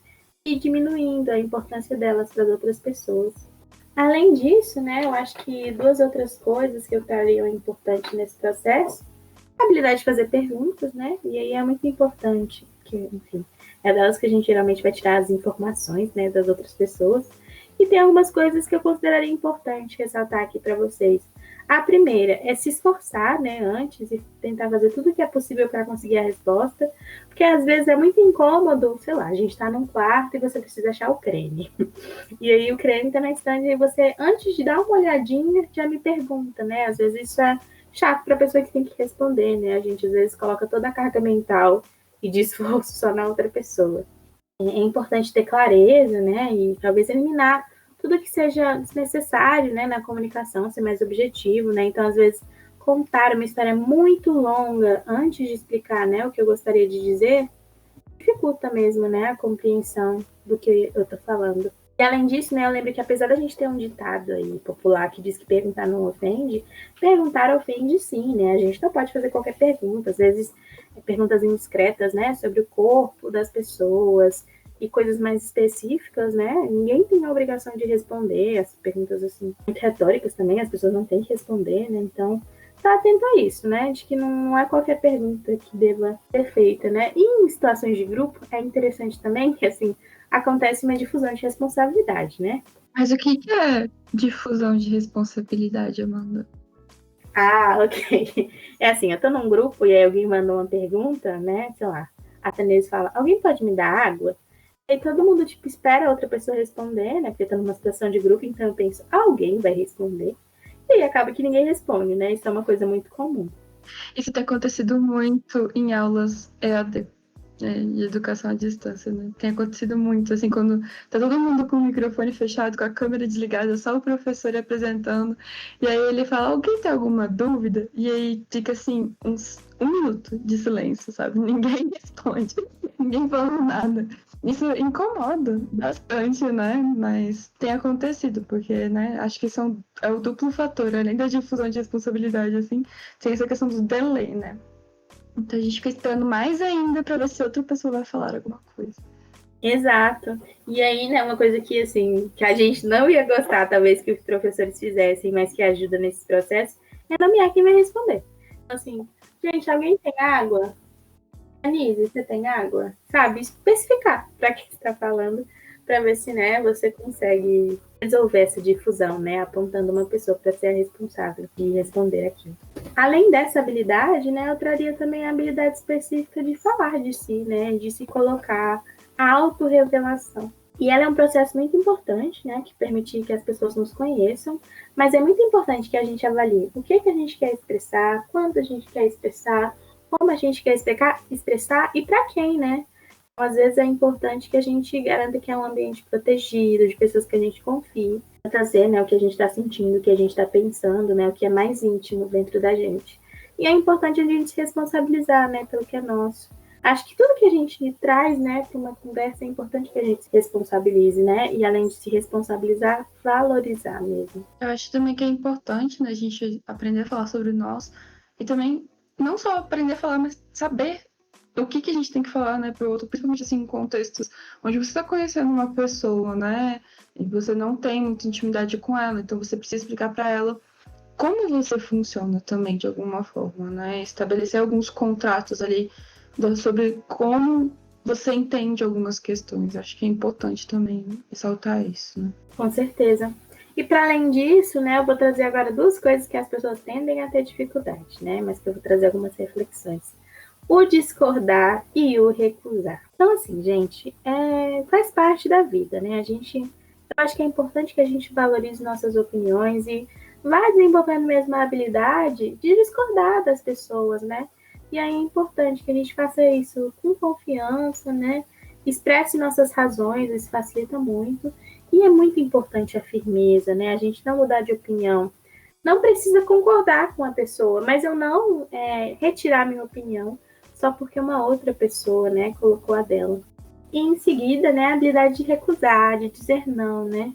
e diminuindo a importância delas para as outras pessoas. Além disso, né, eu acho que duas outras coisas que eu traria importante nesse processo, a habilidade de fazer perguntas, né? E aí é muito importante, porque, enfim, é delas que a gente geralmente vai tirar as informações, né, das outras pessoas. E tem algumas coisas que eu consideraria importante ressaltar aqui para vocês. A primeira é se esforçar, né, antes e tentar fazer tudo o que é possível para conseguir a resposta, porque às vezes é muito incômodo, sei lá, a gente está num quarto e você precisa achar o creme. E aí o creme está na estante e você, antes de dar uma olhadinha, já me pergunta, né? Às vezes isso é chato para a pessoa que tem que responder, né? A gente às vezes coloca toda a carga mental e de esforço só na outra pessoa. É importante ter clareza, né? E talvez eliminar tudo que seja desnecessário, né? Na comunicação, ser mais objetivo, né? Então, às vezes, contar uma história muito longa antes de explicar, né? O que eu gostaria de dizer, dificulta mesmo, né? A compreensão do que eu tô falando. E além disso, né, eu lembro que apesar da gente ter um ditado aí popular que diz que perguntar não ofende, perguntar ofende sim, né? A gente não pode fazer qualquer pergunta, às vezes perguntas indiscretas, né, sobre o corpo das pessoas e coisas mais específicas, né? Ninguém tem a obrigação de responder, as perguntas assim, muito retóricas também, as pessoas não têm que responder, né? Então, tá atento a isso, né? De que não é qualquer pergunta que deva ser feita, né? E em situações de grupo, é interessante também que, assim, acontece uma difusão de responsabilidade, né? Mas o que é difusão de responsabilidade, Amanda? Ah, ok. É assim, eu tô num grupo e aí alguém mandou uma pergunta, né? Sei lá, a Tanese fala, alguém pode me dar água? E aí todo mundo, tipo, espera a outra pessoa responder, né? Porque tá numa situação de grupo, então eu penso, alguém vai responder. E aí acaba que ninguém responde, né? Isso é uma coisa muito comum. Isso tem acontecido muito em aulas EAD, de educação à distância, né? Tem acontecido muito, assim, quando tá todo mundo com o microfone fechado, com a câmera desligada, só o professor apresentando, e aí ele fala, alguém tem alguma dúvida? E aí fica, assim, uns 1 minuto de silêncio, sabe? Ninguém responde, ninguém fala nada. Isso incomoda bastante, né? Mas tem acontecido, porque, né, acho que é o duplo fator, além da difusão de responsabilidade, assim, tem essa questão do delay, né? Então a gente fica esperando mais ainda para ver se outra pessoa vai falar alguma coisa. Exato. E aí, né, uma coisa que, assim, que a gente não ia gostar, talvez, que os professores fizessem, mas que ajuda nesse processo, é nomear quem vai responder. Então, assim, gente, alguém tem água? Anise, você tem água? Sabe? Especificar para quem está falando, para ver se, né, você consegue resolver essa difusão, né, apontando uma pessoa para ser a responsável de responder aquilo. Além dessa habilidade, né, eu traria também a habilidade específica de falar de si, né, de se colocar, a autorrevelação. E ela é um processo muito importante, né, que permite que as pessoas nos conheçam, mas é muito importante que a gente avalie o que a gente quer expressar, quanto a gente quer expressar, como a gente quer expressar e para quem, né? Às vezes é importante que a gente garanta que é um ambiente protegido, de pessoas que a gente confie, para trazer, né, o que a gente está sentindo, o que a gente está pensando, né, o que é mais íntimo dentro da gente. E é importante a gente se responsabilizar, né, pelo que é nosso. Acho que tudo que a gente traz, né, para uma conversa é importante que a gente se responsabilize, né, e além de se responsabilizar, valorizar mesmo. Eu acho também que é importante, né, a gente aprender a falar sobre nós e também não só aprender a falar, mas saber o que a gente tem que falar, né, para o outro, principalmente assim em contextos onde você está conhecendo uma pessoa, né, e você não tem muita intimidade com ela, então você precisa explicar para ela como você funciona também de alguma forma, né, estabelecer alguns contratos ali sobre como você entende algumas questões. Acho que é importante também ressaltar isso, né? Com certeza. E para além disso, né, eu vou trazer agora duas coisas que as pessoas tendem a ter dificuldade, né, mas que eu vou trazer algumas reflexões. O discordar e o recusar. Então, assim, gente, faz parte da vida, né? Eu acho que é importante que a gente valorize nossas opiniões e vá desenvolvendo mesmo a habilidade de discordar das pessoas, né? E aí é importante que a gente faça isso com confiança, né? Expresse nossas razões, isso facilita muito. E é muito importante a firmeza, né? A gente não mudar de opinião. Não precisa concordar com a pessoa, mas eu não retirar minha opinião só porque uma outra pessoa, né, colocou a dela. E em seguida, né, a habilidade de recusar, de dizer não, né?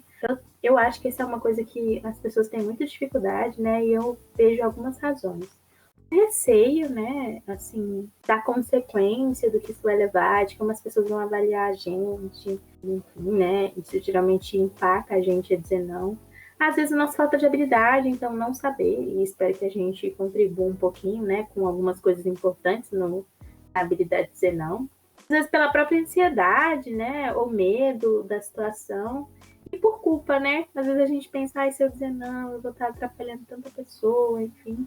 Eu acho que essa é uma coisa que as pessoas têm muita dificuldade, né? E eu vejo algumas razões. Receio, né, assim, da consequência do que isso vai levar, de como as pessoas vão avaliar a gente, enfim, né? Isso geralmente empaca a gente a dizer não. Às vezes a nossa falta de habilidade, então não saber, e espero que a gente contribua um pouquinho, né, com algumas coisas importantes na habilidade de dizer não. Às vezes pela própria ansiedade, né, ou medo da situação, e por culpa, né? Às vezes a gente pensa, se eu dizer não, eu vou estar atrapalhando tanta pessoa, enfim.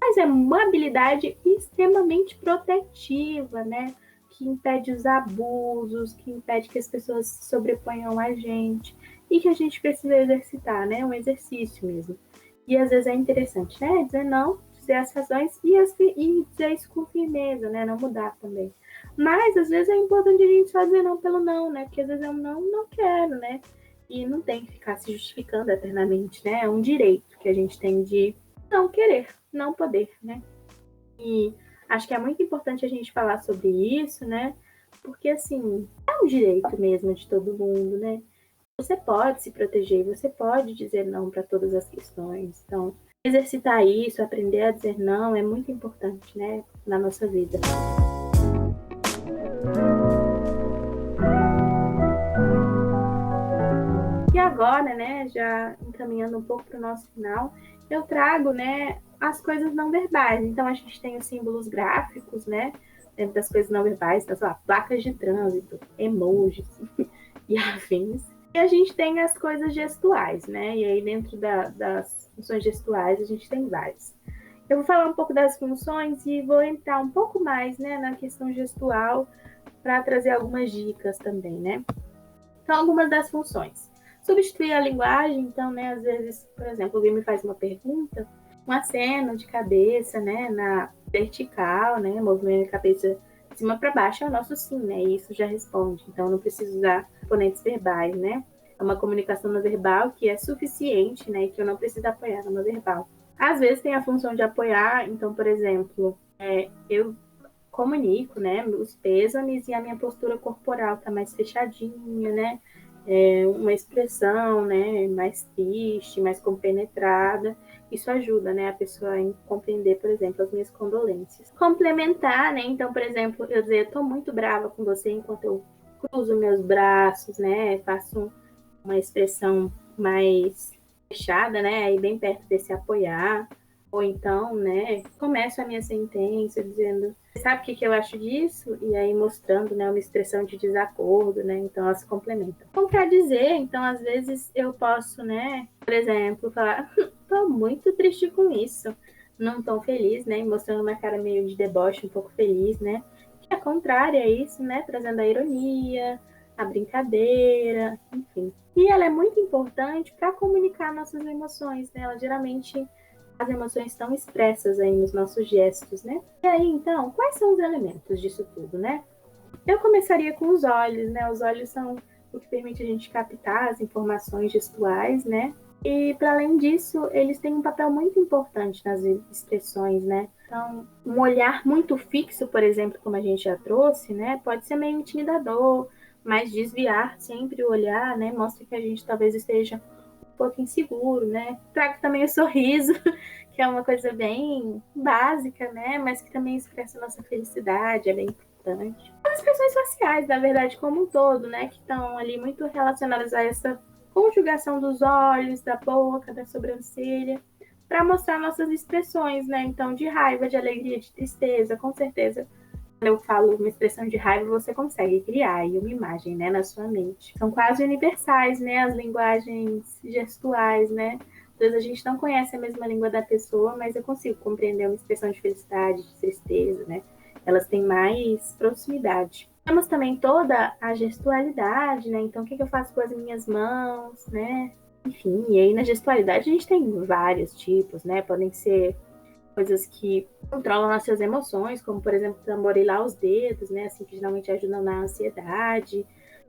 Mas é uma habilidade extremamente protetiva, né? Que impede os abusos, que impede que as pessoas se sobreponham a gente e que a gente precisa exercitar, né? Um exercício mesmo. E às vezes é interessante, né? Dizer não, dizer as razões e dizer isso com firmeza, né? Não mudar também. Mas às vezes é importante a gente só dizer não pelo não, né? Porque às vezes é um não, não quero, né? E não tem que ficar se justificando eternamente, né? É um direito que a gente tem de não querer, não poder, né? E acho que é muito importante a gente falar sobre isso, né? Porque, assim, é um direito mesmo de todo mundo, né? Você pode se proteger, você pode dizer não para todas as questões. Então, exercitar isso, aprender a dizer não é muito importante, né? Na nossa vida. E agora, né, já encaminhando um pouco para o nosso final, eu trago, né, as coisas não verbais. Então, a gente tem os símbolos gráficos, né, dentro das coisas não verbais, então, sei lá, placas de trânsito, emojis e afins. E a gente tem as coisas gestuais, né, e aí dentro das funções gestuais a gente tem várias. Eu vou falar um pouco das funções e vou entrar um pouco mais, né, na questão gestual para trazer algumas dicas também, né. Então, algumas das funções. Substituir a linguagem, então, né, às vezes, por exemplo, alguém me faz uma pergunta, um aceno de cabeça, né, na vertical, né, movimento de cabeça de cima para baixo é o nosso sim, né, e isso já responde. Então, não preciso usar componentes verbais, né. É uma comunicação não verbal que é suficiente, né, e que eu não preciso apoiar no verbal. Às vezes tem a função de apoiar, então, por exemplo, eu comunico, né, os pêsames e a minha postura corporal tá mais fechadinha, né, uma expressão, né, mais triste, mais compenetrada. Isso ajuda, né, a pessoa a compreender, por exemplo, as minhas condolências. Complementar, né, então, por exemplo, eu dizer, eu tô muito brava com você enquanto eu cruzo meus braços, né, faço uma expressão mais fechada, né, aí bem perto desse apoiar. Ou então, né, começo a minha sentença dizendo, sabe o que eu acho disso? E aí mostrando, né, uma expressão de desacordo, né, então elas se complementam. Contradizer, então às vezes eu posso, né, por exemplo, falar, tô muito triste com isso, não tão feliz, né, mostrando uma cara meio de deboche, um pouco feliz, né, que é contrária a isso, né, trazendo a ironia, a brincadeira, enfim. E ela é muito importante para comunicar nossas emoções, né, ela geralmente as emoções estão expressas aí nos nossos gestos, né? E aí, então, quais são os elementos disso tudo, né? Eu começaria com os olhos, né? Os olhos são o que permite a gente captar as informações gestuais, né? E, para além disso, eles têm um papel muito importante nas expressões, né? Então, um olhar muito fixo, por exemplo, como a gente já trouxe, né? Pode ser meio intimidador, mas desviar sempre o olhar, né? Mostra que a gente talvez esteja um pouco inseguro, né? Trago também o sorriso, que é uma coisa bem básica, né? Mas que também expressa a nossa felicidade, é bem importante. As expressões faciais, na verdade, como um todo, né? Que estão ali muito relacionadas a essa conjugação dos olhos, da boca, da sobrancelha, para mostrar nossas expressões, né? Então, de raiva, de alegria, de tristeza, com certeza. Quando eu falo uma expressão de raiva, você consegue criar aí uma imagem, né, na sua mente. São quase universais, né, as linguagens gestuais, né? Às vezes a gente não conhece a mesma língua da pessoa, mas eu consigo compreender uma expressão de felicidade, de tristeza, né? Elas têm mais proximidade. Temos também toda a gestualidade, né? Então, o que eu faço com as minhas mãos, né? Enfim, e aí na gestualidade a gente tem vários tipos, né? Podem ser coisas que controlam nossas emoções, como, por exemplo, tamborilar os dedos, né? Assim, que geralmente ajudam na ansiedade.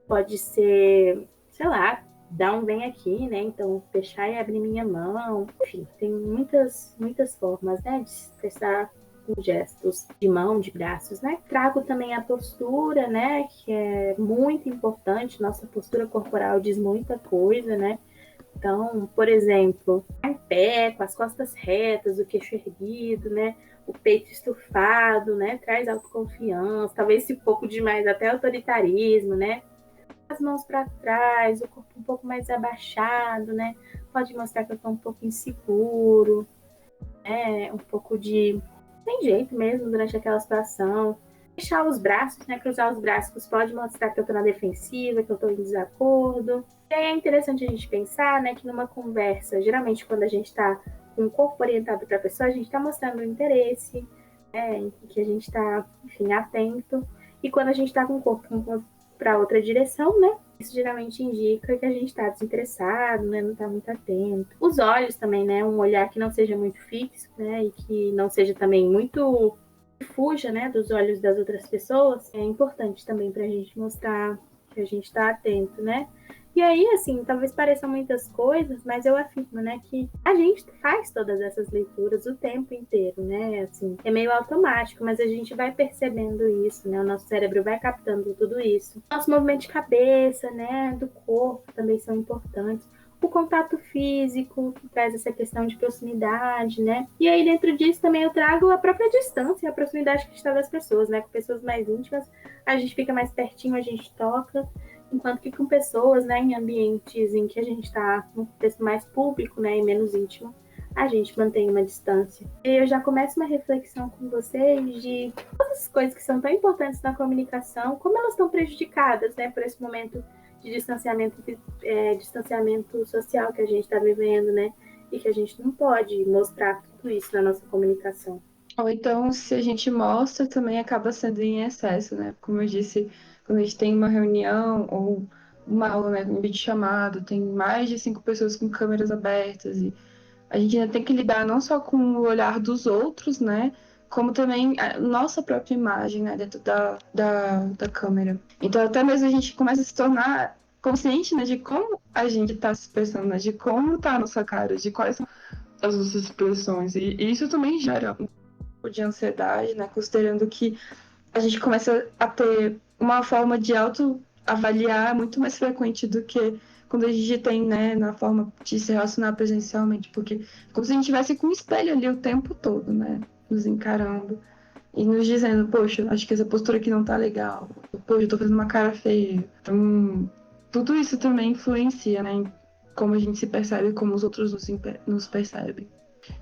Pode ser, sei lá, dar um vem aqui, né? Então, fechar e abrir minha mão. Enfim, tem muitas formas, né? De se expressar com gestos de mão, de braços, né? Trago também a postura, né? Que é muito importante. Nossa postura corporal diz muita coisa, né? Então, por exemplo, em pé, com as costas retas, o queixo erguido, né? O peito estufado, né? Traz autoconfiança, talvez um pouco demais até autoritarismo, né? As mãos para trás, o corpo um pouco mais abaixado, né? Pode mostrar que eu estou um pouco inseguro, né? Um pouco de sem jeito mesmo durante aquela situação. Fechar os braços, né? Cruzar os braços pode mostrar que eu estou na defensiva, que eu estou em desacordo. E aí é interessante a gente pensar, né, que numa conversa, geralmente quando a gente está com o corpo orientado para a pessoa, a gente está mostrando interesse, né, que a gente está, enfim, atento. E quando a gente está com o corpo para outra direção, né, isso geralmente indica que a gente está desinteressado, né, não está muito atento. Os olhos também, né, um olhar que não seja muito fixo, né, e que não seja também muito fuja, né, dos olhos das outras pessoas, é importante também para a gente mostrar que a gente está atento, né? E aí, assim, talvez pareçam muitas coisas, mas eu afirmo, né, que a gente faz todas essas leituras o tempo inteiro, né? Assim, é meio automático, mas a gente vai percebendo isso, né? O nosso cérebro vai captando tudo isso. Nosso movimento de cabeça, né, do corpo também são importantes. O contato físico, que traz essa questão de proximidade, né? E aí, dentro disso, também eu trago a própria distância, a proximidade que está das pessoas, né? Com pessoas mais íntimas, a gente fica mais pertinho, a gente toca, enquanto que com pessoas, né, em ambientes em que a gente está num contexto mais público, né, e menos íntimo, a gente mantém uma distância. E eu já começo uma reflexão com vocês de todas as coisas que são tão importantes na comunicação, como elas estão prejudicadas, né, por esse momento de distanciamento social que a gente está vivendo, né, e que a gente não pode mostrar tudo isso na nossa comunicação. Ou então, se a gente mostra, também acaba sendo em excesso, né? Como eu disse, quando a gente tem uma reunião ou uma aula, né, um vídeo chamado, tem mais de 5 pessoas com câmeras abertas e a gente ainda tem que lidar não só com o olhar dos outros, né? Como também a nossa própria imagem, né? Dentro da câmera. Então, até mesmo a gente começa a se tornar consciente, né? De como a gente está se expressando, né? De como está a nossa cara, de quais são as nossas expressões. E isso também gera um pouco de ansiedade, né? Considerando que a gente começa a ter uma forma de autoavaliar muito mais frequente do que quando a gente tem, né, na forma de se relacionar presencialmente, porque como se a gente estivesse com um espelho ali o tempo todo, né, nos encarando e nos dizendo, poxa, acho que essa postura aqui não tá legal, poxa, eu tô fazendo uma cara feia. Então, tudo isso também influencia, né, em como a gente se percebe, como os outros nos percebem.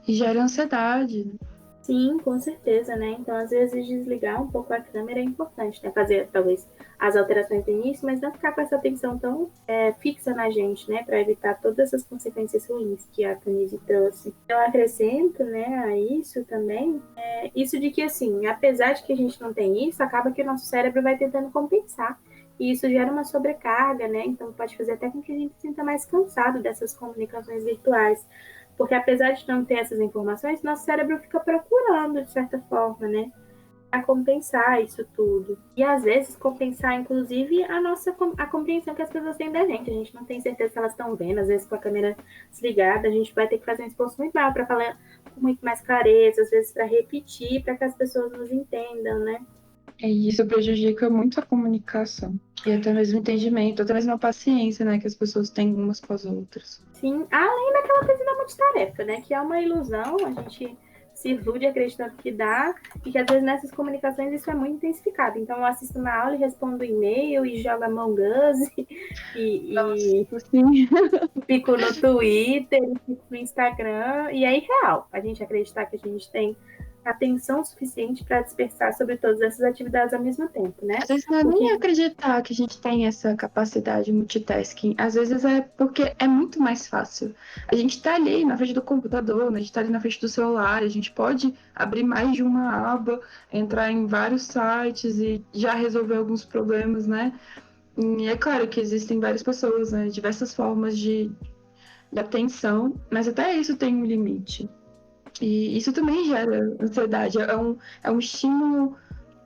E gera ansiedade. Sim, com certeza, né? Então, às vezes, desligar um pouco a câmera é importante, né? Fazer, talvez, as alterações no início, mas não ficar com essa atenção tão fixa na gente, né? Para evitar todas essas consequências ruins que a Tanise trouxe. Eu acrescento, né, a isso também, isso de que, assim, apesar de que a gente não tem isso, acaba que o nosso cérebro vai tentando compensar. E isso gera uma sobrecarga, né? Então, pode fazer até com que a gente se sinta mais cansado dessas comunicações virtuais. Porque apesar de não ter essas informações, nosso cérebro fica procurando, de certa forma, né? a compensar isso tudo. E às vezes compensar, inclusive, a compreensão que as pessoas têm da gente. A gente não tem certeza se elas estão vendo, às vezes com a câmera desligada, a gente vai ter que fazer um esforço muito maior para falar com muito mais clareza, às vezes para repetir, para que as pessoas nos entendam, né? E isso prejudica muito a comunicação. E até mesmo o entendimento, até mesmo a paciência, né, que as pessoas têm umas com as outras. Sim, além daquela coisa da multitarefa, né? Que é uma ilusão, a gente se ilude acreditando que dá, e que às vezes nessas comunicações isso é muito intensificado. Então eu assisto uma aula e respondo e-mail e jogo Among Us e Sim. fico no Twitter, fico no Instagram, e é irreal a gente acreditar que a gente tem atenção suficiente para dispersar sobre todas essas atividades ao mesmo tempo, né? Às vezes não é nem acreditar que a gente tem essa capacidade de multitasking. Às vezes é porque é muito mais fácil. A gente tá ali na frente do computador, né? A gente tá ali na frente do celular, a gente pode abrir mais de uma aba, entrar em vários sites e já resolver alguns problemas, né? E é claro que existem várias pessoas, né? Diversas formas de atenção, mas até isso tem um limite. E isso também gera ansiedade. É um estímulo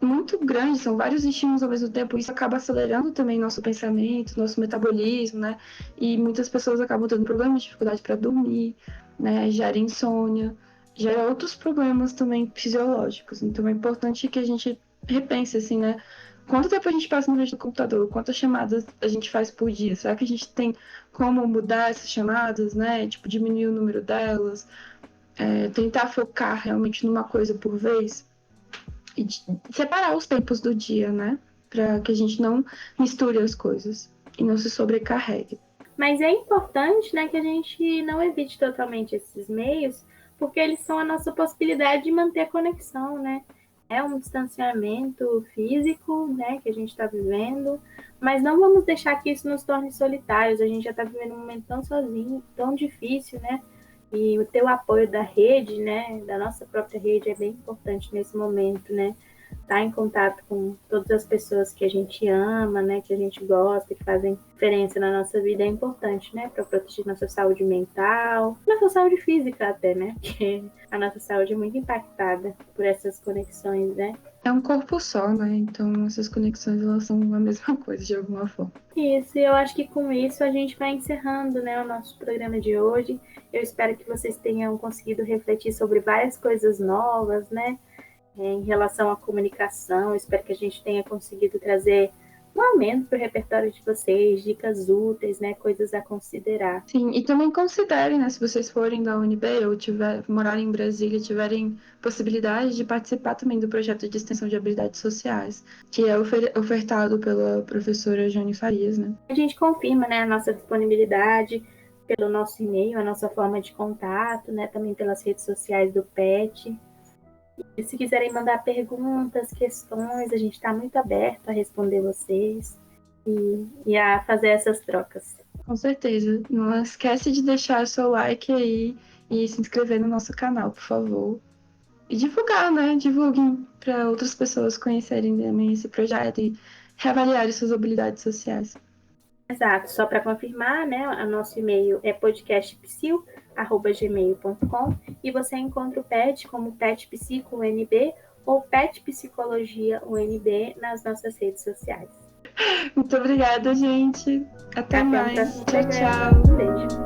muito grande, são vários estímulos ao mesmo tempo. Isso acaba acelerando também nosso pensamento, nosso metabolismo, né? E muitas pessoas acabam tendo problemas, dificuldade para dormir, né? Gera insônia, gera outros problemas também fisiológicos. Então é importante que a gente repense, assim, né? Quanto tempo a gente passa na frente do computador? Quantas chamadas a gente faz por dia? Será que a gente tem como mudar essas chamadas, né? Tipo, diminuir o número delas? Tentar focar realmente numa coisa por vez e separar os tempos do dia, né? Para que a gente não misture as coisas e não se sobrecarregue. Mas é importante, né, que a gente não evite totalmente esses meios, porque eles são a nossa possibilidade de manter a conexão, né? É um distanciamento físico, né, que a gente está vivendo, mas não vamos deixar que isso nos torne solitários. A gente já está vivendo um momento tão sozinho, tão difícil, né? E o teu apoio da rede, né, da nossa própria rede é bem importante nesse momento, né? Estar em contato com todas as pessoas que a gente ama, né, que a gente gosta, que fazem diferença na nossa vida é importante, né, para proteger nossa saúde mental, nossa saúde física até, né, porque a nossa saúde é muito impactada por essas conexões, né. É um corpo só, né? Então essas conexões elas são a mesma coisa de alguma forma. Isso, e eu acho que com isso a gente vai encerrando, né, o nosso programa de hoje. Eu espero que vocês tenham conseguido refletir sobre várias coisas novas, né, em relação à comunicação. Eu espero que a gente tenha conseguido trazer um aumento para o repertório de vocês, dicas úteis, né, coisas a considerar. Sim, e também considerem, né, se vocês forem da UNB ou morarem em Brasília, tiverem possibilidade de participar também do projeto de extensão de habilidades sociais, que é ofertado pela professora Jane Farias, né? A gente confirma, né, a nossa disponibilidade pelo nosso e-mail, a nossa forma de contato, né, também pelas redes sociais do PET. E se quiserem mandar perguntas, questões, a gente está muito aberto a responder vocês e a fazer essas trocas. Com certeza. Não esquece de deixar o seu like aí e se inscrever no nosso canal, por favor. E divulgar, né? Divulguem para outras pessoas conhecerem também esse projeto e reavaliarem suas habilidades sociais. Exato, só para confirmar, né? O nosso e-mail é podcastpsil@gmail.com e você encontra o PET como PET Psi com UNB ou PET Psicologia UNB nas nossas redes sociais. Muito obrigada, gente. Até Até um mais. próximo Tchau, programa. tchau. Um beijo.